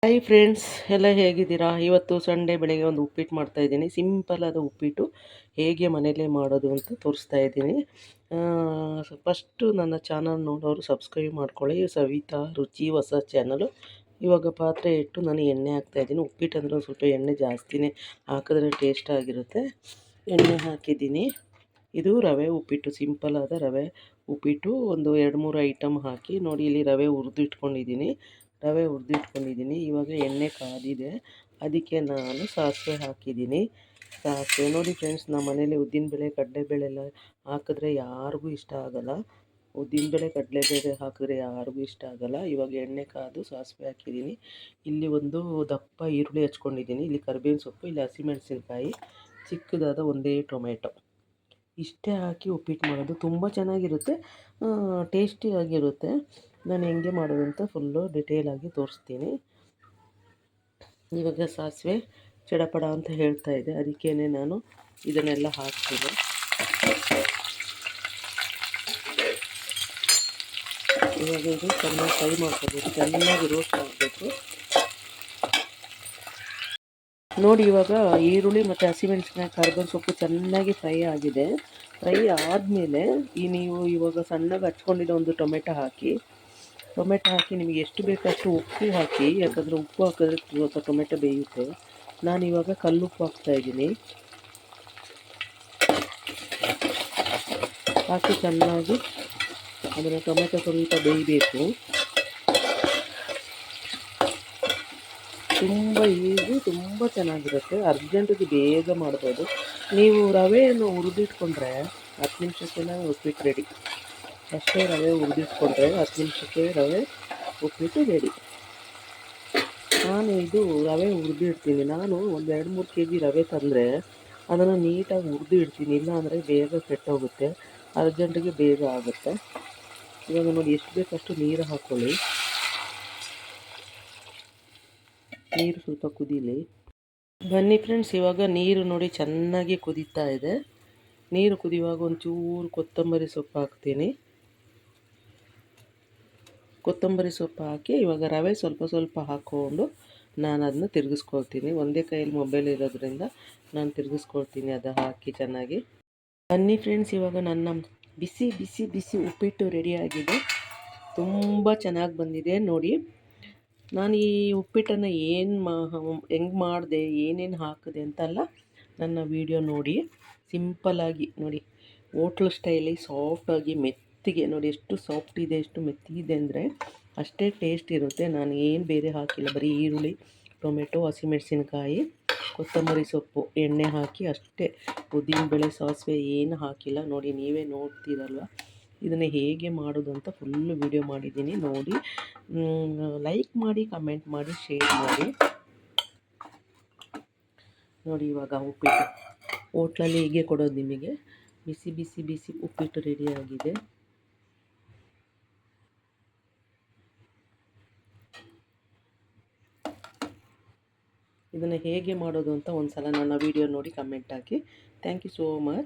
Hi friends, ಎಲ್ಲ ಹೇಗಿದ್ದೀರಾ? ಇವತ್ತು ಸಂಡೇ ಬೆಳಗ್ಗೆ ಒಂದು ಉಪ್ಪಿಟ್ಟು ಮಾಡ್ತಾಯಿದ್ದೀನಿ. ಸಿಂಪಲ್ ಆದ ಉಪ್ಪಿಟ್ಟು ಹೇಗೆ ಮನೇಲೇ ಮಾಡೋದು ಅಂತ ತೋರಿಸ್ತಾ ಇದ್ದೀನಿ. ಫಸ್ಟು ನನ್ನ ಚಾನಲ್ ನೋಡೋರು ಸಬ್ಸ್ಕ್ರೈಬ್ ಮಾಡ್ಕೊಳ್ಳಿ. ಸವಿತಾ ರುಚಿ ಹೊಸ ಚಾನಲು. ಇವಾಗ ಪಾತ್ರೆ ಇಟ್ಟು ನಾನು ಎಣ್ಣೆ ಹಾಕ್ತಾಯಿದ್ದೀನಿ. ಉಪ್ಪಿಟ್ಟು ಅಂದರೆ ಒಂದು ಸ್ವಲ್ಪ ಎಣ್ಣೆ ಜಾಸ್ತಿನೇ ಹಾಕಿದ್ರೆ ಟೇಸ್ಟ್ ಆಗಿರುತ್ತೆ. ಎಣ್ಣೆ ಹಾಕಿದ್ದೀನಿ. ಇದು ರವೆ ಉಪ್ಪಿಟ್ಟು, ಸಿಂಪಲ್ ಆದ ರವೆ ಉಪ್ಪಿಟ್ಟು. ಒಂದು 2-3 ಐಟಮ್ ಹಾಕಿ ನೋಡಿ, ಇಲ್ಲಿ ರವೆ ಹುರಿದಿಟ್ಕೊಂಡಿದ್ದೀನಿ. ಇವಾಗ ಎಣ್ಣೆ ಕಾದಿದೆ, ಅದಕ್ಕೆ ನಾನು ಸಾಸಿವೆ ಹಾಕಿದ್ದೀನಿ. ಸಾಸಿವೆ ನೋಡಿ ಫ್ರೆಂಡ್ಸ್, ನಮ್ಮ ಮನೇಲಿ ಉದ್ದಿನಬೇಳೆ ಕಡಲೆಬೇಳೆ ಎಲ್ಲ ಹಾಕಿದ್ರೆ ಯಾರಿಗೂ ಇಷ್ಟ ಆಗೋಲ್ಲ. ಉದ್ದಿನಬೇಳೆ ಕಡಲೆಬೇಳೆ ಹಾಕಿದ್ರೆ ಯಾರಿಗೂ ಇಷ್ಟ ಆಗೋಲ್ಲ. ಇವಾಗ ಎಣ್ಣೆ ಕಾದು ಸಾಸಿವೆ ಹಾಕಿದ್ದೀನಿ. ಇಲ್ಲಿ ಒಂದು ದಪ್ಪ ಈರುಳ್ಳಿ ಹಚ್ಕೊಂಡಿದ್ದೀನಿ. ಇಲ್ಲಿ ಕರಿಬೇವಿನ ಸೊಪ್ಪು, ಇಲ್ಲಿ ಹಸಿಮೆಣಸಿನ್ಕಾಯಿ, ಚಿಕ್ಕದಾದ ಒಂದೇ ಟೊಮೆಟೊ, ಇಷ್ಟೇ ಹಾಕಿ ಉಪ್ಪಿಟ್ಟು ಮಾಡೋದು. ತುಂಬ ಚೆನ್ನಾಗಿರುತ್ತೆ, ಟೇಸ್ಟಿಯಾಗಿರುತ್ತೆ. ನಾನು ಹೆಂಗೆ ಮಾಡೋದು ಅಂತ ಫುಲ್ಲು ಡಿಟೇಲಾಗಿ ತೋರಿಸ್ತೀನಿ. ಇವಾಗ ಸಾಸಿವೆ ಚಡಪಡ ಅಂತ ಹೇಳ್ತಾ ಇದೆ, ಅದಕ್ಕೇ ನಾನು ಇದನ್ನೆಲ್ಲ ಹಾಕ್ತೀನಿ. ಇವಾಗ ಇದು ಚೆನ್ನಾಗಿ ಫ್ರೈ ಮಾಡ್ಕೋಬೇಕು, ಚೆನ್ನಾಗಿ ರೋಸ್ಟ್ ಆಗಬೇಕು ನೋಡಿ. ಇವಾಗ ಈರುಳ್ಳಿ ಮತ್ತು ಹಸಿಮೆಣಸಿನಕಾಯಿ, ಕರಿಬೇವಿನ ಸೊಪ್ಪು ಚೆನ್ನಾಗಿ ಫ್ರೈ ಆಗಿದೆ. ಫ್ರೈ ಆದಮೇಲೆ ನೀವು ಇವಾಗ ಸಣ್ಣಗೆ ಹಚ್ಕೊಂಡಿರೋ ಒಂದು ಟೊಮೆಟೊ ಹಾಕಿ ನಿಮಗೆ ಎಷ್ಟು ಬೇಕು ಅಷ್ಟು ಉಪ್ಪು ಹಾಕಿ. ಯಾಕಂದರೆ ಉಪ್ಪು ಹಾಕಿದ್ರೆ ಸ್ವಲ್ಪ ಟೊಮೆಟೊ ಬೇಯುತ್ತೆ. ನಾನು ಇವಾಗ ಕಲ್ಲುಪ್ಪು ಹಾಕ್ತಾಯಿದ್ದೀನಿ. ಹಾಕಿ ಚೆನ್ನಾಗಿ ಅದನ್ನು ಟೊಮೆಟೊ ಸ್ವಲ್ಪ ಬೇಯಬೇಕು. ತುಂಬ ಈಸಿ, ತುಂಬ ಚೆನ್ನಾಗಿರುತ್ತೆ. ಅರ್ಜೆಂಟಿಗೆ ಬೇಗ ಮಾಡ್ಬೋದು. ನೀವು ರವೆಯನ್ನು ಹುರಿದಿಟ್ಕೊಂಡ್ರೆ 10 ನಿಮಿಷಕ್ಕೆಲ್ಲ ಉಪ್ಪಿಟ್ಟು ರೆಡಿ. ಅಷ್ಟೇ ರವೆ ಹುರಿದಿಟ್ಕೊಂಡ್ರೆ 10 ನಿಮಿಷಕ್ಕೆ ರವೆ ಉಪ್ಪಿಟ್ಟು ರೆಡಿ. ನಾನು ಇದು ರವೆ ಹುರಿದಿಡ್ತೀನಿ. ನಾನು ಒಂದು 2-3 kg ರವೆ ತಂದರೆ ಅದನ್ನು ನೀಟಾಗಿ ಹುರಿದು ಇಡ್ತೀನಿ. ಇಲ್ಲ ಅಂದರೆ ಬೇಗ ಕೆಟ್ಟೋಗುತ್ತೆ, ಅರ್ಜೆಂಟಿಗೆ ಬೇಗ ಆಗುತ್ತೆ. ಇವಾಗ ನೋಡಿ, ಎಷ್ಟು ಬೇಕಷ್ಟು ನೀರು ಹಾಕ್ಕೊಳ್ಳಿ. ನೀರು ಸ್ವಲ್ಪ ಕುದೀಲಿ. ಬನ್ನಿ ಫ್ರೆಂಡ್ಸ್, ಇವಾಗ ನೀರು ನೋಡಿ ಚೆನ್ನಾಗಿ ಕುದೀತಾ ಇದೆ. ನೀರು ಕುದಿಯುವಾಗ ಒಂಚೂರು ಕೊತ್ತಂಬರಿ ಸೊಪ್ಪು ಹಾಕ್ತೀನಿ. ಕೊತ್ತಂಬರಿ ಸೊಪ್ಪು ಹಾಕಿ ಇವಾಗ ರವೆ ಸ್ವಲ್ಪ ಹಾಕ್ಕೊಂಡು ನಾನು ಅದನ್ನ ತಿರುಗಿಸ್ಕೊಳ್ತೀನಿ. ಒಂದೇ ಕೈಯಲ್ಲಿ ಮೊಬೈಲ್ ಇರೋದ್ರಿಂದ ನಾನು ತಿರುಗಿಸ್ಕೊಳ್ತೀನಿ ಅದು ಹಾಕಿ ಚೆನ್ನಾಗಿ. ಬನ್ನಿ ಫ್ರೆಂಡ್ಸ್, ಇವಾಗ ನನ್ನ ಬಿಸಿ ಬಿಸಿ ಬಿಸಿ ಉಪ್ಪಿಟ್ಟು ರೆಡಿಯಾಗಿದೆ. ತುಂಬ ಚೆನ್ನಾಗಿ ಬಂದಿದೆ ನೋಡಿ. ನಾನು ಈ ಉಪ್ಪಿಟ್ಟನ್ನು ಹೆಂಗೆ ಮಾಡಿದೆ, ಏನೇನು ಹಾಕಿದೆ ಅಂತೆಲ್ಲ ನನ್ನ ವಿಡಿಯೋ ನೋಡಿ. ಸಿಂಪಲ್ಲಾಗಿ ನೋಡಿ, ಹೋಟ್ಲ್ ಸ್ಟೈಲಿ ಸಾಫ್ಟಾಗಿ ಮೆತ್ತಿಗೆ ನೋಡಿ, ಎಷ್ಟು ಸಾಫ್ಟ್ ಇದೆ, ಎಷ್ಟು ಮೆತ್ತಿಗಿದೆ ಅಂದರೆ ಅಷ್ಟೇ ಟೇಸ್ಟ್ ಇರುತ್ತೆ. ನಾನು ಏನು ಬೇರೆ ಹಾಕಿಲ್ಲ, ಬರೀ ಈರುಳ್ಳಿ, ಟೊಮೆಟೊ, ಹಸಿಮೆಣಸಿನ್ಕಾಯಿ, ಕೊತ್ತಂಬರಿ ಸೊಪ್ಪು, ಎಣ್ಣೆ ಹಾಕಿ ಅಷ್ಟೇ. ಉದ್ದಿನಬೇಳೆ, ಸಾಸಿವೆ ಏನು ಹಾಕಿಲ್ಲ ನೋಡಿ. ನೀವೇ ನೋಡ್ತೀರಲ್ವ ಇದನ್ನು ಹೇಗೆ ಮಾಡೋದು ಅಂತ ಫುಲ್ಲು ವಿಡಿಯೋ ಮಾಡಿದ್ದೀನಿ ನೋಡಿ. ಲೈಕ್ ಮಾಡಿ, ಕಮೆಂಟ್ ಮಾಡಿ, ಶೇರ್ ಮಾಡಿ ನೋಡಿ. ಇವಾಗ ಉಪ್ಪಿಟ್ಟು ಹೋಟ್ಲಲ್ಲಿ ಹೀಗೆ ಕೊಡೋದು ನಿಮಗೆ. ಬಿಸಿ ಬಿಸಿ ಬಿಸಿ ಉಪ್ಪಿಟ್ಟು ರೆಡಿಯಾಗಿದೆ. ಇದನ್ನು ಹೇಗೆ ಮಾಡೋದು ಅಂತ ಒಂದು ಸಲ ನನ್ನ ವಿಡಿಯೋ ನೋಡಿ ಕಮೆಂಟ್ ಹಾಕಿ. Thank you so much.